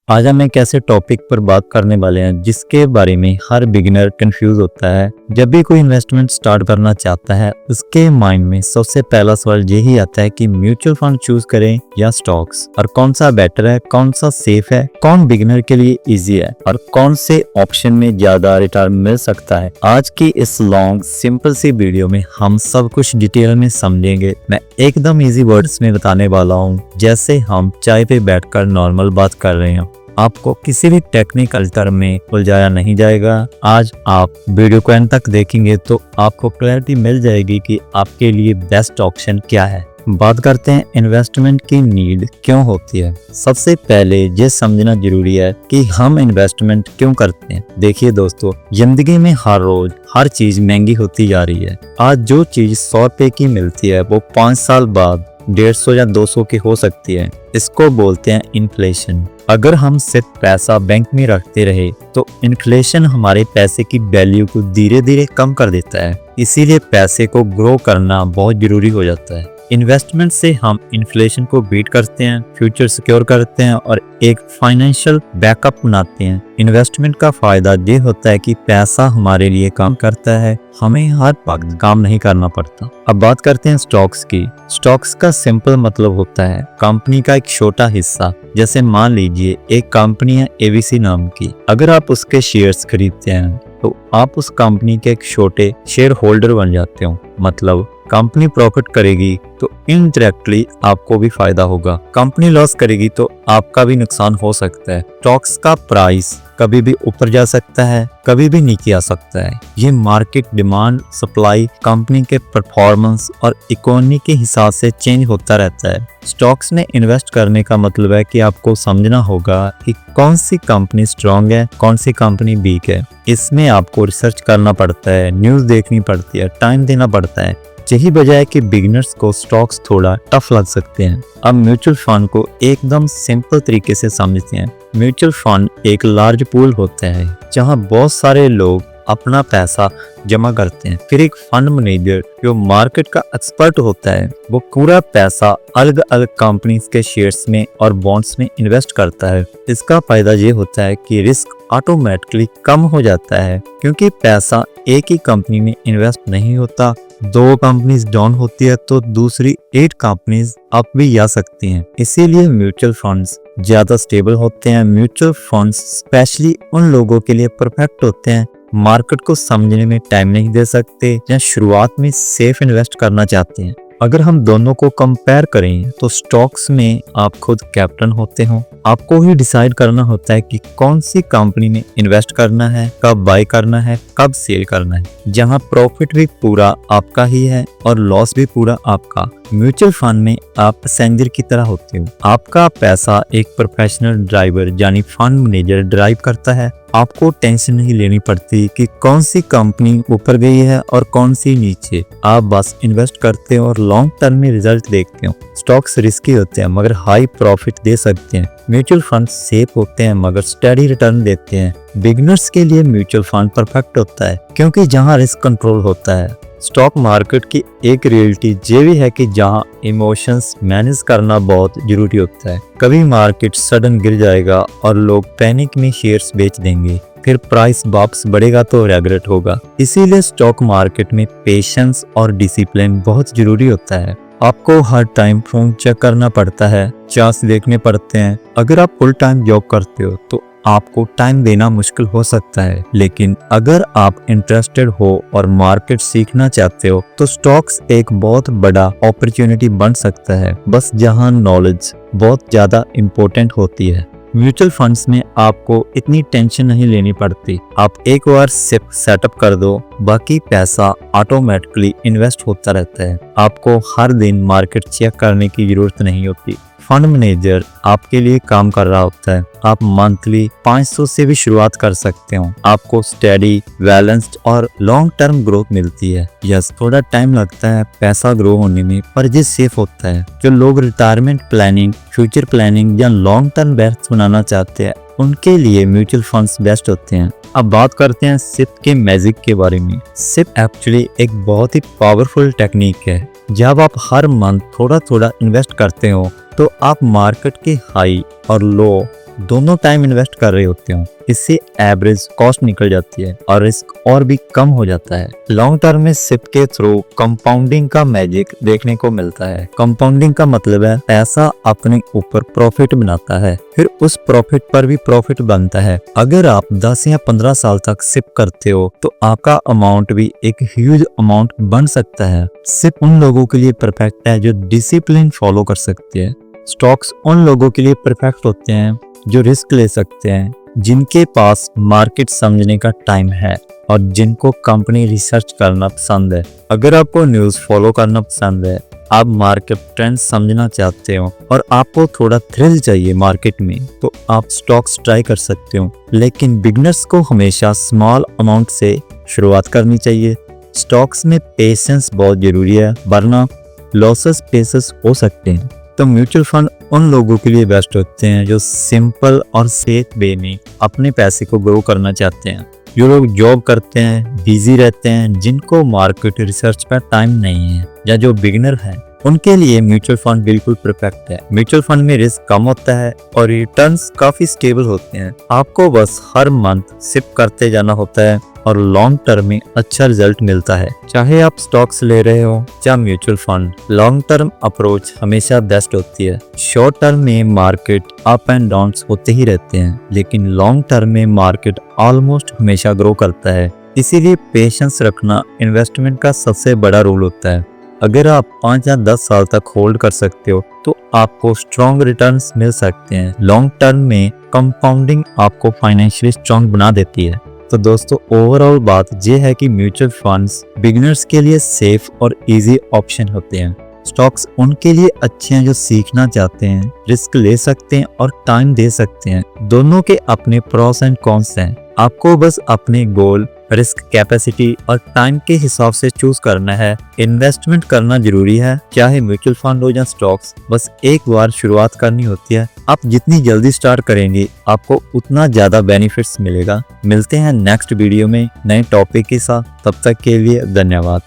आज हम एक ऐसे टॉपिक पर बात करने वाले हैं जिसके बारे में हर बिगिनर कंफ्यूज होता है। जब भी कोई इन्वेस्टमेंट स्टार्ट करना चाहता है उसके माइंड में सबसे पहला सवाल यही आता है कि म्यूचुअल फंड चूज करें या स्टॉक्स, और कौन सा बेटर है, कौन सा सेफ है, कौन बिगिनर के लिए इजी है और कौन से ऑप्शन में ज्यादा रिटर्न मिल सकता है। आज की इस लॉन्ग सिंपल सी वीडियो में हम सब कुछ डिटेल में समझेंगे। मैं एकदम इजी वर्ड्स में बताने वाला हूँ जैसे हम चाय पे बैठकर नॉर्मल बात कर रहे हैं। आपको किसी भी टेक्निकल टर्म में उलझाया नहीं जाएगा। आज आप वीडियो को एंड तक देखेंगे तो आपको क्लैरिटी मिल जाएगी कि आपके लिए बेस्ट ऑप्शन क्या है। बात करते हैं इन्वेस्टमेंट की नीड क्यों होती है। सबसे पहले ये समझना जरूरी है कि हम इन्वेस्टमेंट क्यों करते हैं। देखिए दोस्तों, जिंदगी में हर रोज हर चीज महंगी होती जा रही है। आज जो चीज 100 रुपए की मिलती है वो 5 साल बाद 150 या 200 की हो सकती है। इसको बोलते हैं इन्फ्लेशन। अगर हम सिर्फ पैसा बैंक में रखते रहे तो इन्फ्लेशन हमारे पैसे की वैल्यू को धीरे धीरे कम कर देता है। इसीलिए पैसे को ग्रो करना बहुत जरूरी हो जाता है। इन्वेस्टमेंट से हम इन्फ्लेशन को बीट करते हैं, फ्यूचर सिक्योर करते हैं और एक फाइनेंशियल बैकअप बनाते हैं। इन्वेस्टमेंट का फायदा ये होता है कि पैसा हमारे लिए काम करता है, हमें हर वक्त काम नहीं करना पड़ता। अब बात करते हैं स्टॉक्स की। स्टॉक्स का सिंपल मतलब होता है कंपनी का एक छोटा हिस्सा। जैसे मान लीजिए एक कंपनी है एबीसी नाम की। अगर आप उसके शेयर्स खरीदते हैं तो आप उस कंपनी के एक छोटे शेयर होल्डर बन जाते हो। मतलब कंपनी प्रॉफिट करेगी तो इनडायरेक्टली आपको भी फायदा होगा, कंपनी लॉस करेगी तो आपका भी नुकसान हो सकता है। स्टॉक्स का प्राइस कभी भी ऊपर जा सकता है, कभी भी नीचे आ सकता है। ये मार्केट डिमांड, सप्लाई, कंपनी के परफॉर्मेंस और इकोनॉमी के हिसाब से चेंज होता रहता है। स्टॉक्स में इन्वेस्ट करने का मतलब है कि आपको समझना होगा कि कौन सी कंपनी स्ट्रांग है, कौन सी कंपनी वीक है। इसमें आपको रिसर्च करना पड़ता है, न्यूज़ देखनी पड़ती है, टाइम देना पड़ता है। यही वजह है कि बिगिनर्स को स्टॉक्स थोड़ा टफ लग सकते हैं। अब म्यूचुअल फंड को एकदम सिंपल तरीके से समझते हैं। म्यूचुअल फंड एक लार्ज पूल होता है जहां बहुत सारे लोग अपना पैसा जमा करते हैं। फिर एक फंड मैनेजर जो मार्केट का एक्सपर्ट होता है वो पूरा पैसा अलग अलग कंपनीज के शेयर्स में और बॉन्ड्स में इन्वेस्ट करता है। इसका फायदा ये होता है कि रिस्क ऑटोमेटिकली कम हो जाता है क्योंकि पैसा एक ही कंपनी में इन्वेस्ट नहीं होता। 2 कंपनीज डाउन होती है तो दूसरी 8 कंपनीज अप भी आ सकती हैं। इसीलिए म्यूचुअल फंड्स ज्यादा स्टेबल होते हैं। म्यूचुअल फंड्स स्पेशली उन लोगों के लिए परफेक्ट होते हैं मार्केट को समझने में टाइम नहीं दे सकते या शुरुआत में सेफ इन्वेस्ट करना चाहते हैं। अगर हम दोनों को कंपेयर करें तो स्टॉक्स में आप खुद कैप्टन होते हो। आपको ही डिसाइड करना होता है कि कौन सी कंपनी में इन्वेस्ट करना है, कब बाय करना है, कब सेल करना है। जहां प्रॉफिट भी पूरा आपका ही है और लॉस भी पूरा आपका। म्यूचुअल फंड में आप पैसेंजर की तरह होते हो। आपका पैसा एक प्रोफेशनल ड्राइवर यानी फंड मैनेजर ड्राइव करता है। आपको टेंशन नहीं लेनी पड़ती कि कौन सी कंपनी ऊपर गई है और कौन सी नीचे। आप बस इन्वेस्ट करते हो और लॉन्ग टर्म में रिजल्ट देखते हो। स्टॉक्स रिस्की होते हैं मगर हाई प्रॉफिट दे सकते हैं। म्यूचुअल फंड सेफ होते हैं मगर स्टेडी रिटर्न देते हैं। बिगिनर्स के लिए म्यूचुअल फंड परफेक्ट होता है क्योंकि जहां रिस्क कंट्रोल होता है। स्टॉक मार्केट की एक रियलिटी ये भी है कि जहां इमोशंस मैनेज करना बहुत जरूरी होता है। कभी मार्केट सडन गिर जाएगा और लोग पैनिक में शेयर्स बेच देंगे, फिर प्राइस वापस बढ़ेगा तो रिग्रेट होगा। इसीलिए स्टॉक मार्केट में पेशेंस और डिसिप्लिन बहुत जरूरी होता है। आपको हर टाइम फोन चेक करना पड़ता है, चार्ट्स देखने पड़ते हैं। अगर आप फुल टाइम जॉब करते हो तो आपको टाइम देना मुश्किल हो सकता है, लेकिन अगर आप इंटरेस्टेड हो और मार्केट सीखना चाहते हो तो स्टॉक्स एक बहुत बड़ा अपॉर्चुनिटी बन सकता है, बस जहां नॉलेज बहुत ज्यादा इम्पोर्टेंट होती है। म्यूचुअल फंड्स में आपको इतनी टेंशन नहीं लेनी पड़ती। आप एक बार सिर्फ सेटअप कर दो, बाकी पैसा ऑटोमेटिकली इन्वेस्ट होता रहता है। आपको हर दिन मार्केट चेक करने की जरूरत नहीं होती। फंड मैनेजर आपके लिए काम कर रहा होता है। आप मंथली 500 से भी शुरुआत कर सकते हो। आपको स्टेडी, बैलेंस्ड और लॉन्ग टर्म ग्रोथ मिलती है। यस, थोड़ा टाइम लगता है पैसा ग्रो होने में, पर ये सेफ होता है। जो लोग रिटायरमेंट प्लानिंग, फ्यूचर प्लानिंग या लॉन्ग टर्म वेल्थ बनाना चाहते हैं उनके लिए म्यूचुअल फंड्स बेस्ट होते हैं। अब बात करते हैं सिप के मैजिक के बारे में। सिप एक्चुअली एक बहुत ही पावरफुल टेक्निक है। जब आप हर मंथ थोड़ा थोड़ा इन्वेस्ट करते हो तो आप मार्केट के हाई और लो दोनों टाइम इन्वेस्ट कर रहे होते हो। इससे एवरेज कॉस्ट निकल जाती है और रिस्क और भी कम हो जाता है। लॉन्ग टर्म में सिप के थ्रू कंपाउंडिंग का मैजिक देखने को मिलता है। कंपाउंडिंग का मतलब है पैसा अपने ऊपर प्रॉफिट बनाता है, फिर उस प्रॉफिट पर भी प्रॉफिट बनता है। अगर आप 10 या 15 साल तक सिप करते हो तो आपका अमाउंट भी एक ह्यूज अमाउंट बन सकता है। सिप उन लोगों के लिए परफेक्ट है जो डिसिप्लिन फॉलो कर सकते हैं। स्टॉक्स उन लोगों के लिए परफेक्ट होते हैं जो रिस्क ले सकते हैं, जिनके पास मार्केट समझने का टाइम है और जिनको कंपनी रिसर्च करना पसंद है। अगर आपको न्यूज़ फॉलो करना पसंद है, आप मार्केट ट्रेंड समझना चाहते हो और आपको थोड़ा थ्रिल चाहिए मार्केट में, तो आप स्टॉक्स ट्राई कर सकते हो। लेकिन बिगनर्स को हमेशा स्मॉल अमाउंट से शुरुआत करनी चाहिए। स्टॉक्स में पेशेंस बहुत जरूरी है, वरना लॉसेस पेसेस हो सकते हैं। तो म्यूचुअल फंड उन लोगों के लिए बेस्ट होते हैं जो सिंपल और सेफ वे में अपने पैसे को ग्रो करना चाहते हैं। जो लोग जॉब करते हैं, बिजी रहते हैं, जिनको मार्केट रिसर्च पर टाइम नहीं है, या जो बिगिनर हैं, उनके लिए म्यूचुअल फंड बिल्कुल परफेक्ट है। म्यूचुअल फंड में रिस्क कम होता है और रिटर्न्स काफी स्टेबल होते हैं। आपको बस हर मंथ सिप करते जाना होता है और लॉन्ग टर्म में अच्छा रिजल्ट मिलता है। चाहे आप स्टॉक्स ले रहे हो या mutual fund, long term approach हमेशा बेस्ट होती है। शॉर्ट टर्म में मार्केट अप एंड डाउन होते ही रहते हैं, लेकिन लॉन्ग टर्म में मार्केट ऑलमोस्ट हमेशा ग्रो करता है। इसीलिए पेशेंस रखना इन्वेस्टमेंट का सबसे बड़ा रोल होता है। अगर आप 5 या 10 साल तक होल्ड कर सकते हो तो आपको स्ट्रॉन्ग रिटर्न्स मिल सकते हैं। लॉन्ग टर्म में कंपाउंडिंग आपको फाइनेंशियली स्ट्रॉन्ग बना देती है। तो दोस्तों, ओवरऑल बात यह है कि म्यूचुअल फंड्स बिगिनर्स के लिए सेफ और इजी ऑप्शन होते हैं। स्टॉक्स उनके लिए अच्छे हैं जो सीखना चाहते हैं, रिस्क ले सकते हैं और टाइम दे सकते हैं। दोनों के अपने प्रोस एंड कॉन्स हैं। आपको बस अपने गोल, रिस्क कैपेसिटी और टाइम के हिसाब से चूज करना है। इन्वेस्टमेंट करना जरूरी है, चाहे म्यूचुअल फंड हो या स्टॉक्स। बस एक बार शुरुआत करनी होती है। आप जितनी जल्दी स्टार्ट करेंगे, आपको उतना ज्यादा बेनिफिट्स मिलेगा। मिलते हैं नेक्स्ट वीडियो में नए टॉपिक के साथ। तब तक के लिए धन्यवाद।